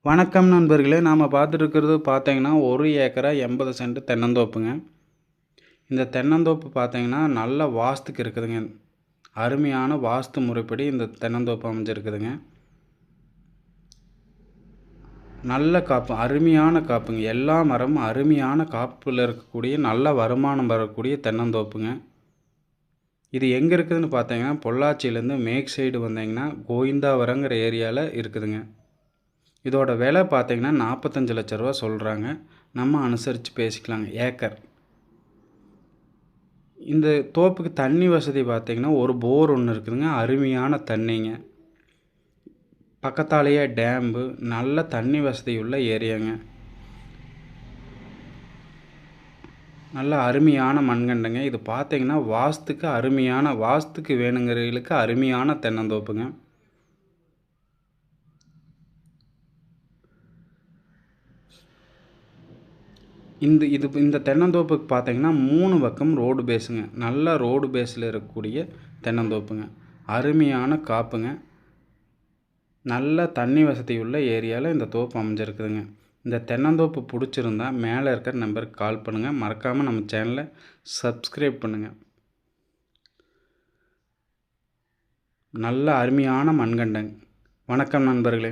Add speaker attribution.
Speaker 1: வணக்கம் நண்பர்களே! நாம பார்த்துட்டு பார்த்தீங்கன்னா, 1 ஏக்கரா 80 சென்ட் தென்னந்தோப்புங்க. இந்த தென்னந்தோப்பு பார்த்தீங்கன்னா, நல்ல வாஸ்துக்கு இருக்குதுங்க. அருமையான வாஸ்து முறைப்படி இந்த தென்னந்தோப்பு அமைஞ்சிருக்குதுங்க. நல்ல காப்பு, அருமையான காப்புங்க. எல்லா மரமும் அருமையான காப்புல இருக்கக்கூடிய, நல்ல வருமானம் வரக்கூடிய தென்னந்தோப்புங்க. இது எங்க இருக்குதுன்னு பார்த்தீங்கன்னா, பொள்ளாச்சியிலேருந்து மேற்கு சைடு வந்தீங்கன்னா, கோவிந்தாவரங்கிற ஏரியால இருக்குதுங்க. இதோட விலை பார்த்தீங்கன்னா, 45,00,000 ரூவா சொல்றாங்க. நம்ம அனுசரித்து பேசிக்கலாங்க. ஏக்கர். இந்த தோப்புக்கு தண்ணி வசதி பார்த்தீங்கன்னா, ஒரு போர் ஒண்ணு இருக்குதுங்க. அருமையான தண்ணிங்க. பக்கத்தாலேயே டேம்பு, நல்ல தண்ணி வசதி உள்ள ஏரியாங்க. நல்ல அருமையான மண்கண்டங்க. இது பார்த்தீங்கன்னா, வாஸ்துக்கு வேணுங்கிறவங்களுக்கு அருமையான தென்னந்தோப்புங்க. இந்த தென்னந்தோப்புக்கு பார்த்தீங்கன்னா, 3 பக்கம் ரோடு பேஸுங்க. நல்ல ரோடு பேஸில் இருக்கக்கூடிய தென்னந்தோப்புங்க. அருமையான காப்புங்க. நல்ல தண்ணி வசதி உள்ள ஏரியாவில் இந்த தோப்பு அமைஞ்சிருக்குதுங்க. இந்த தென்னந்தோப்பு பிடிச்சிருந்தா மேலே இருக்கிற நம்பருக்கு கால் பண்ணுங்கள். மறக்காமல் நம்ம சேனலை சப்ஸ்கிரைப் பண்ணுங்கள். நல்ல அருமையான மண்கண்டங்க. வணக்கம் நண்பர்களே!